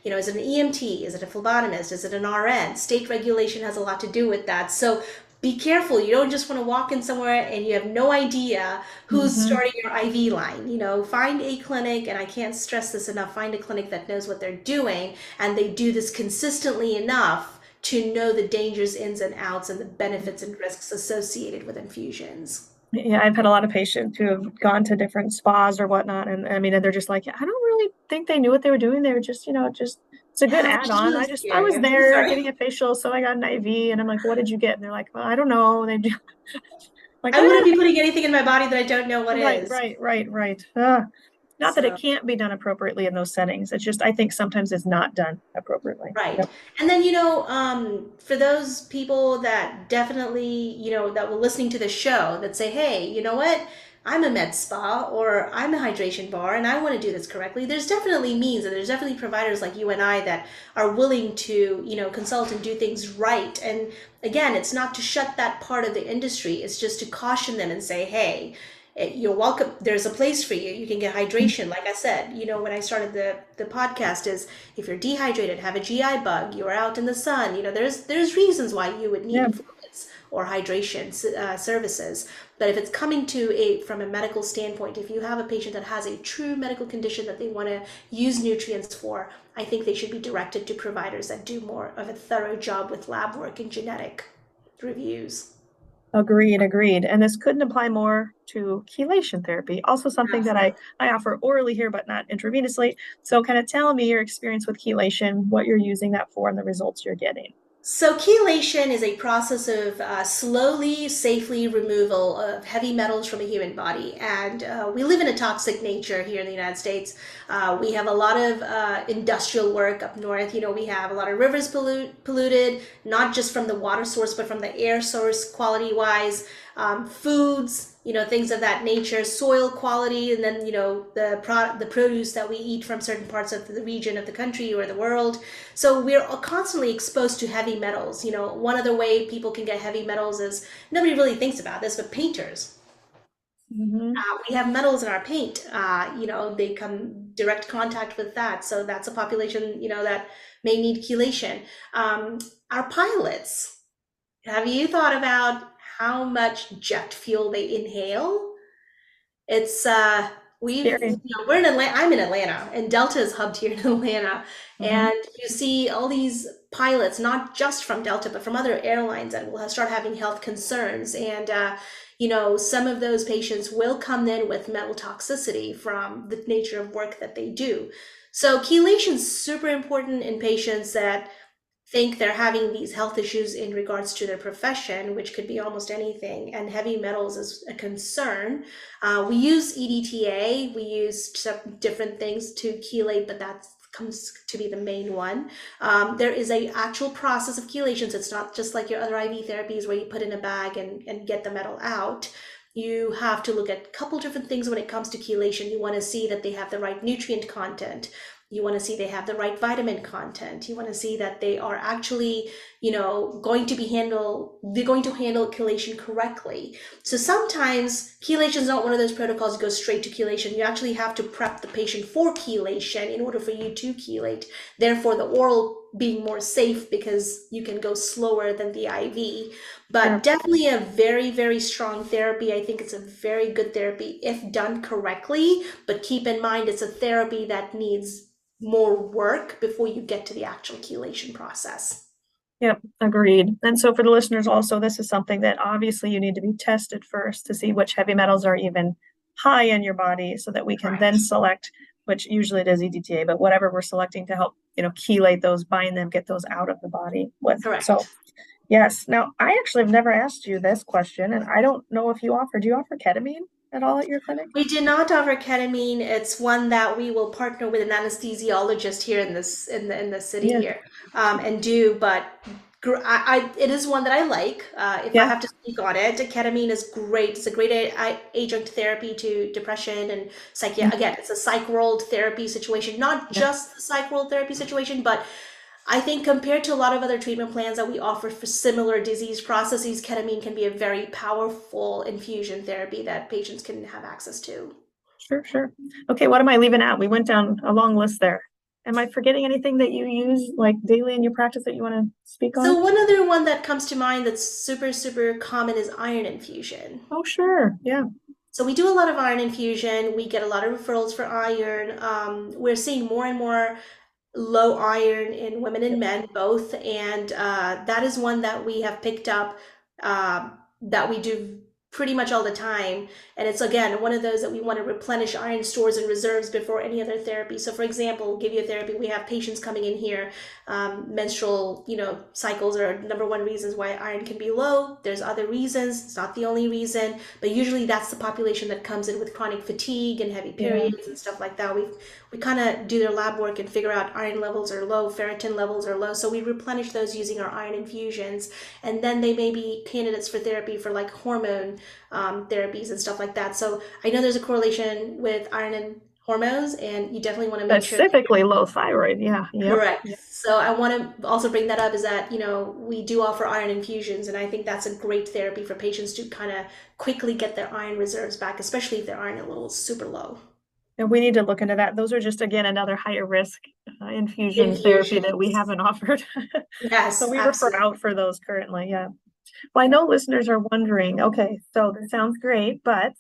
is it an EMT, is it a phlebotomist, is it an RN? State regulation has a lot to do with that. So be careful. You don't just want to walk in somewhere and you have no idea who's starting your IV line. Find a clinic, and I can't stress this enough, find a clinic that knows what they're doing and they do this consistently enough to know the dangers, ins and outs, and the benefits and risks associated with infusions. Yeah, I've had a lot of patients who have gone to different spas or whatnot, and I mean, and they're just like, I don't really think they knew what they were doing. They were just, it's a good How add-on. easy. I was I'm so there sorry. getting a facial, so I got an IV, and I'm like, what did you get? And they're like, well, I don't know. And they do like, I wouldn't be putting anything in my body that I don't know what right, is. right. Not that it So, can't be done appropriately in those settings. It's just I think sometimes it's not done appropriately. right. Yep. And then, for those people that definitely, that were listening to the show that say, hey, you know what? I'm a med spa or I'm a hydration bar and I want to do this correctly. There's definitely means, and there's definitely providers like you and I that are willing to, consult and do things right. And again, it's not to shut that part of the industry. It's just to caution them and say, hey, you're welcome. There's a place for you. You can get hydration. Like I said, when I started the podcast is if you're dehydrated, have a GI bug, you're out in the sun, there's reasons why you would Yeah, need fluids or hydration services. But if it's coming to from a medical standpoint, if you have a patient that has a true medical condition that they want to use nutrients for, I think they should be directed to providers that do more of a thorough job with lab work and genetic reviews. agreed. And this couldn't apply more to chelation therapy, also something that I offer orally here, but not intravenously. So kind of tell me your experience with chelation, what you're using that for, and the results you're getting. So chelation is a process of slowly, safely removal of heavy metals from a human body. And we live in a toxic nature here in the United States. We have a lot of industrial work up north. We have a lot of rivers polluted, not just from the water source, but from the air source quality wise, foods, things of that nature, soil quality, and then, the produce that we eat from certain parts of the region of the country or the world. So we're constantly exposed to heavy metals. One other way people can get heavy metals is nobody really thinks about this, but painters. Mm-hmm. We have metals in our paint. They come direct contact with that. So that's a population, that may need chelation. Our pilots, have you thought about how much jet fuel they inhale? It's Scary. we're in Atlanta. I'm in Atlanta, and Delta is hubbed here in Atlanta. Mm-hmm. And you see all these pilots, not just from Delta, but from other airlines that will start having health concerns. And some of those patients will come in with metal toxicity from the nature of work that they do. So chelation is super important in patients that think they're having these health issues in regards to their profession, which could be almost anything, and heavy metals is a concern. We use EDTA, we use some different things to chelate, but that comes to be the main one. There is a actual process of chelations. It's not just like your other IV therapies where you put in a bag and get the metal out. You have to look at a couple different things when it comes to chelation. You want to see that they have the right nutrient content. You want to see they have the right vitamin content. You want to see that they are actually, they're going to handle chelation correctly. So sometimes chelation is not one of those protocols that goes straight to chelation. You actually have to prep the patient for chelation in order for you to chelate. Therefore, the oral being more safe because you can go slower than the IV. But Sure. definitely a very, very strong therapy. I think it's a very good therapy if done correctly. But keep in mind, it's a therapy that needs more work before you get to the actual chelation process. Yep, agreed. And so for the listeners also, this is something that obviously you need to be tested first to see which heavy metals are even high in your body so that we can then Correct. select, which usually it is EDTA, but whatever we're selecting to help, chelate those, bind them, get those out of the body with. So Correct. yes. Now I actually have never asked you this question, and I don't know if do you offer ketamine at all at your clinic? We do not offer ketamine. It's one that we will partner with an anesthesiologist here in this in the city Yeah. here, and do. But it is one that I like. If I Yeah. have to speak on it, ketamine is great. It's a great adjunct therapy to depression and Again, it's a psych world therapy situation, not Yeah. just the psych world therapy situation, but I think compared to a lot of other treatment plans that we offer for similar disease processes, ketamine can be a very powerful infusion therapy that patients can have access to. Sure. Okay, what am I leaving out? We went down a long list there. Am I forgetting anything that you use like daily in your practice that you want to speak So on? one other one that comes to mind that's super, super common is iron infusion. Oh, sure. Yeah. So we do a lot of iron infusion. We get a lot of referrals for iron. We're seeing more and more low iron in women and men both, and that is one that we have picked up that we do pretty much all the time. And it's again one of those that we want to replenish iron stores and reserves before any other therapy. So for example, give you a therapy, we have patients coming in here, menstrual cycles are number one reasons why iron can be low. There's other reasons, it's not the only reason, but usually that's the population that comes in with chronic fatigue and heavy Yeah. periods and stuff like that. We kind of do their lab work and figure out iron levels are low, ferritin levels are low, so we replenish those using our iron infusions. And then they may be candidates for therapy for like hormone therapies and stuff like that. So I know there's a correlation with iron and hormones, and you definitely want to make sure. Specifically low thyroid. Yeah. Yep. Correct. Yep. So I want to also bring that up is that, we do offer iron infusions, and I think that's a great therapy for patients to kind of quickly get their iron reserves back, especially if their iron level is super low. And we need to look into that. Those are just, again, another higher risk infusion therapy that we Infusions. haven't offered. So Yes, we refer absolutely. out for those currently. Yeah. Well, I know listeners are wondering, okay, so this sounds great, but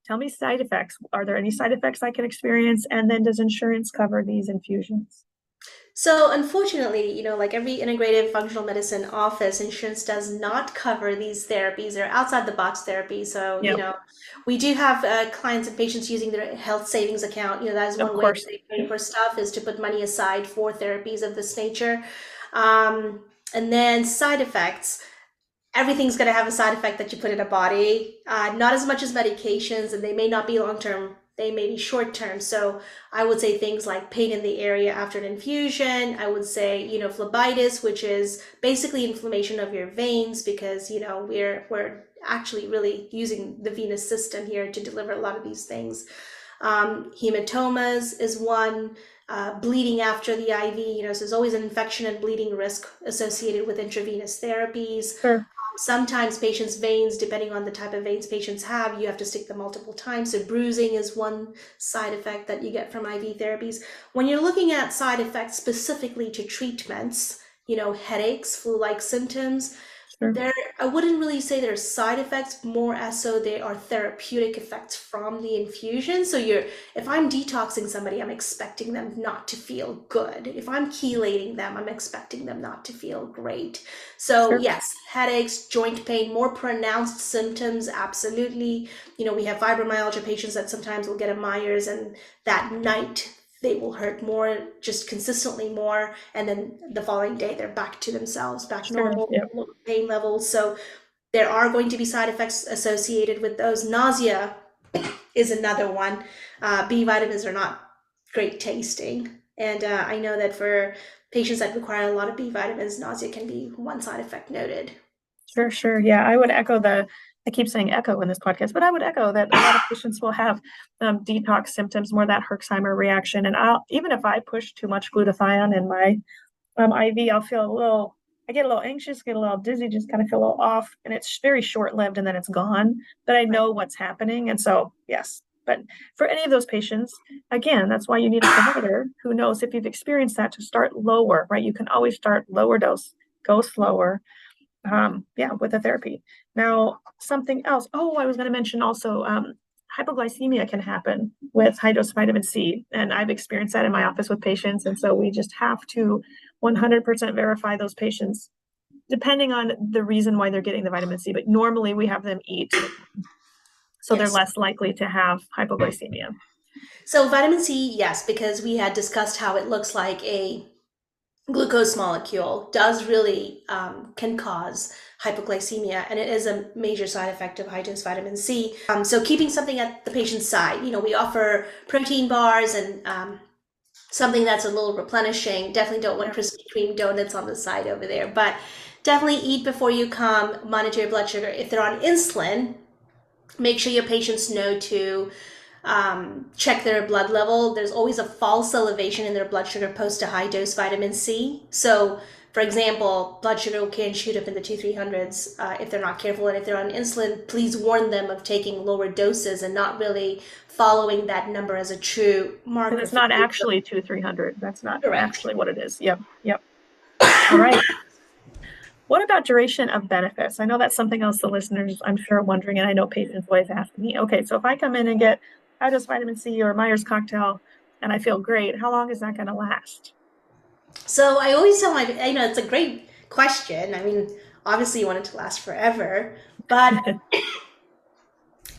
tell me side effects. Are there any side effects I can experience? And then does insurance cover these infusions? So unfortunately, like every integrative functional medicine office, insurance does not cover these therapies. They're outside the box therapy. So, Yeah, we do have clients and patients using their health savings account. That is of one way that course. they pay for stuff, is to put money aside for therapies of this nature. Um, and then side effects. Everything's going to have a side effect that you put in a body. Not as much as medications, and they may not be long term. They may be short term. So I would say things like pain in the area after an infusion. I would say, phlebitis, which is basically inflammation of your veins, because we're actually really using the venous system here to deliver a lot of these things. Hematomas is one. Bleeding after the IV, so there's always an infection and bleeding risk associated with intravenous therapies. Sure, Sometimes patients' veins, depending on the type of veins patients have, you have to stick them multiple times. So bruising is one side effect that you get from IV therapies. When you're looking at side effects specifically to treatments, headaches, flu-like symptoms, sure, I wouldn't really say they're side effects, more as so they are therapeutic effects from the infusion. So if I'm detoxing somebody, I'm expecting them not to feel good. If I'm chelating them, I'm expecting them not to feel great. So sure, yes, headaches, joint pain, more pronounced symptoms, absolutely. We have fibromyalgia patients that sometimes will get a Myers, and that night they will hurt more, just consistently more, and then the following day they're back to themselves, back sure. normal Yep, pain levels. So there are going to be side effects associated with those. Nausea is another one. B vitamins are not great tasting, and I know that for patients that require a lot of B vitamins, nausea can be one side effect noted. sure, sure. Yeah, I would echo I keep saying echo in this podcast, but I would echo that a lot of patients will have detox symptoms, more that Herxheimer reaction. And even if I push too much glutathione in my IV, I get a little anxious, get a little dizzy, just kind of feel a little off, and it's very short lived and then it's gone. But I Right. know what's happening. And so, yes. But for any of those patients, again, that's why you need a provider who knows if you've experienced that to start lower, right? You can always start lower dose, go slower, yeah, with a therapy. Now, something else. Oh, I was going to mention also, hypoglycemia can happen with high dose vitamin C, and I've experienced that in my office with patients. And so we just have to 100% verify those patients, depending on the reason why they're getting the vitamin C. But normally we have them eat, so they're Yes. less likely to have hypoglycemia. So vitamin C, yes, because we had discussed how it looks like a glucose molecule, does really can cause hypoglycemia, and it is a major side effect of high dose vitamin C. So keeping something at the patient's side, we offer protein bars and something that's a little replenishing. Definitely don't want Yeah. Krispy Kreme donuts on the side over there, but definitely eat before you come, monitor your blood sugar. If they're on insulin, make sure your patients know to check their blood level. There's always a false elevation in their blood sugar post a high dose vitamin C. So, for example, blood sugar can shoot up in the 200-300s if they're not careful. And if they're on insulin, please warn them of taking lower doses and not really following that number as a true Because marker it's for not glucose. actually 2-300. That's not Correct. actually what it is. Yep. Yep. All right. What about duration of benefits? I know that's something else the listeners, I'm sure, are wondering, and I know patients always ask me, okay, so if I come in and get high-dose vitamin C or Myers cocktail and I feel great, how long is that going to last? So I always tell it's a great question. I mean, obviously you want it to last forever, but I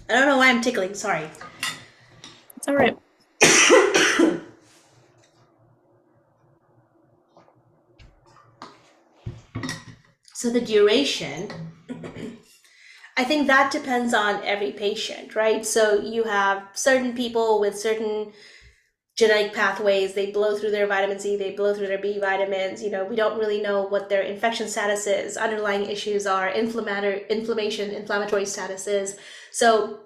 don't know why I'm tickling. Sorry. It's all right. So the duration, I think that depends on every patient, right? So you have certain people with certain genetic pathways, they blow through their vitamin C, they blow through their B vitamins. We don't really know what their infection status is, underlying issues are, inflammatory status is. So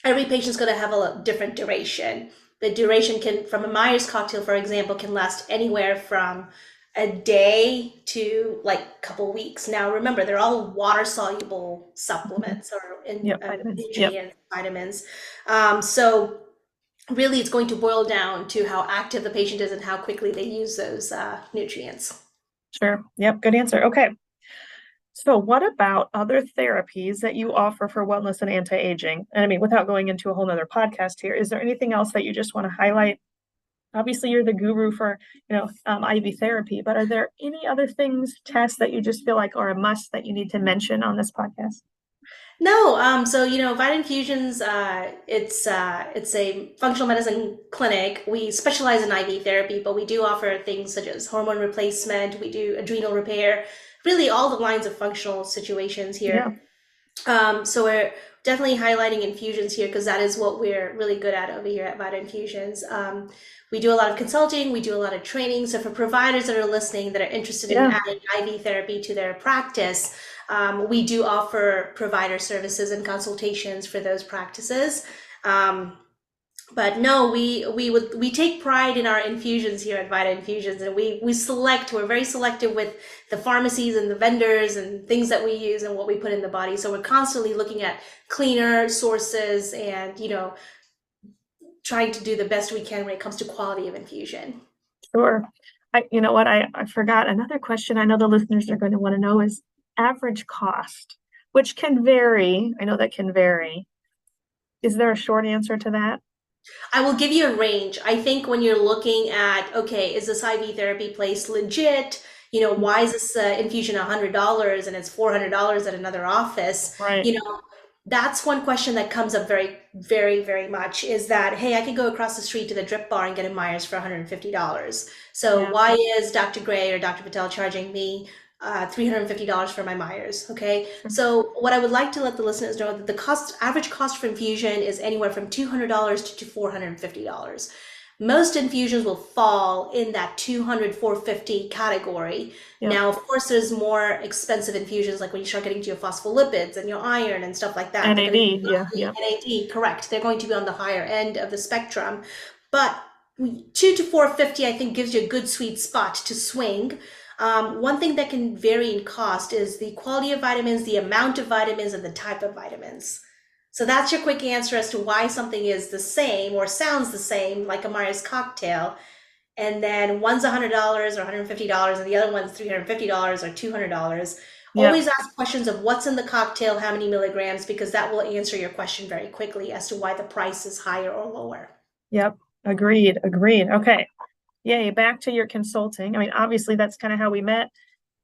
every patient's going to have a different duration. The duration can, from a Myers cocktail, for example, can last anywhere from a day to like a couple weeks. Now, remember, they're all water soluble supplements or Yep, vitamins. Yep, nutrients, vitamins. So really, it's going to boil down to how active the patient is and how quickly they use those nutrients. sure. Yep, good answer. Okay. So what about other therapies that you offer for wellness and anti-aging? And I mean, without going into a whole nother podcast here, is there anything else that you just want to highlight? Obviously, you're the guru for, IV therapy, but are there any other things, tests that you just feel like are a must that you need to mention on this podcast? No, so Vitamin Fusions, it's a functional medicine clinic. We specialize in IV therapy, but we do offer things such as hormone replacement. We do adrenal repair, really all the lines of functional situations Yeah, here. So we're definitely highlighting infusions here because that is what we're really good at over here at Vita Infusions. We do a lot of consulting, we do a lot of training. So for providers that are listening that are interested in yeah, adding IV therapy to their practice, we do offer provider services and consultations for those practices. But no, we take pride in our infusions here at Vita Infusions, and we're very selective with the pharmacies and the vendors and things that we use and what we put in the body. So we're constantly looking at cleaner sources and trying to do the best we can when it comes to quality of infusion. sure. You know what, I forgot another question I know the listeners are going to want to know is average cost, which can vary. I know that can vary. Is there a short answer to that? I will give you a range. I think when you're looking at, okay, is this IV therapy place legit? Why is this infusion $100 and it's $400 at another office? Right. That's one question that comes up very, very, very much is that, hey, I could go across the street to the Drip Bar and get a Myers for $150. So Yeah. why is Dr. Gray or Dr. Patel charging me $350 for my Myers? Okay. Sure. So what I would like to let the listeners know that the average cost for infusion is anywhere from $200 to $450. Most infusions will fall in that 200, 450 category. Yep. Now, of course, there's more expensive infusions, like when you start getting to your phospholipids and your iron and stuff like that. NAD, yeah, yeah. NAD, correct. They're going to be on the higher end of the spectrum. But 2 to 450, I think, gives you a good sweet spot to swing. One thing that can vary in cost is the quality of vitamins, the amount of vitamins, and the type of vitamins. So that's your quick answer as to why something is the same or sounds the same, like a Myers cocktail. And then one's $100 or $150, and the other one's $350 or $200. Yep. Always ask questions of what's in the cocktail, how many milligrams, because that will answer your question very quickly as to why the price is higher or lower. Yep. Agreed. Okay. Yay. Back to your consulting. I mean, obviously that's kind of how we met.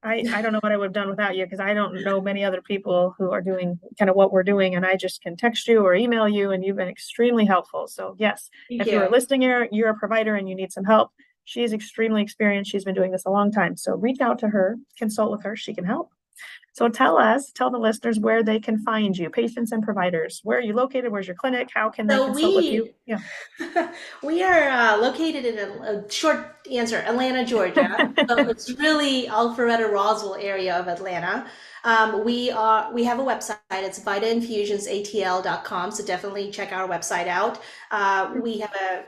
I don't know what I would have done without you because I don't know many other people who are doing kind of what we're doing, and I just can text you or email you, and you've been extremely helpful. So yes, if you are listening here, you're a provider and you need some help. She is extremely experienced. She's been doing this a long time. So reach out to her, consult with her. She can help. So tell the listeners where they can find you, patients and providers. Where are you located? Where's your clinic? How can they consult with you? Yeah. We are located in a short answer, Atlanta, Georgia. So it's really Alpharetta, Roswell area of Atlanta. We have a website. It's vitainfusionsatl.com. So definitely check our website out. We have a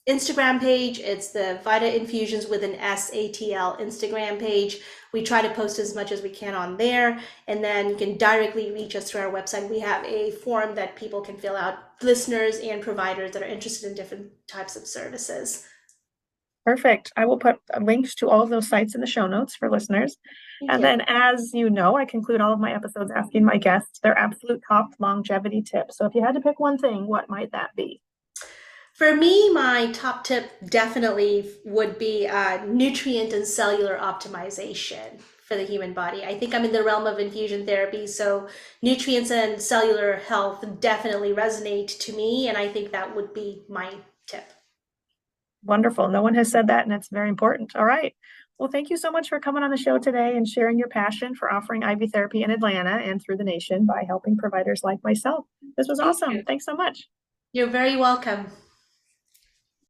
Instagram page. It's the Vita Infusions with an SATL Instagram page. We try to post as much as we can on there, and then you can directly reach us through our website. We have a form that people can fill out, listeners and providers that are interested in different types of services. Perfect. I will put links to all of those sites in the show notes for listeners. And then, as you know, I conclude all of my episodes asking my guests their absolute top longevity tip. So if you had to pick one thing, what might that be? For me, my top tip definitely would be nutrient and cellular optimization for the human body. I think I'm in the realm of infusion therapy, so nutrients and cellular health definitely resonate to me, and I think that would be my tip. Wonderful. No one has said that, and it's very important. All right. Well, thank you so much for coming on the show today and sharing your passion for offering IV therapy in Atlanta and through the nation by helping providers like myself. This was awesome. Thanks so much. You're very welcome.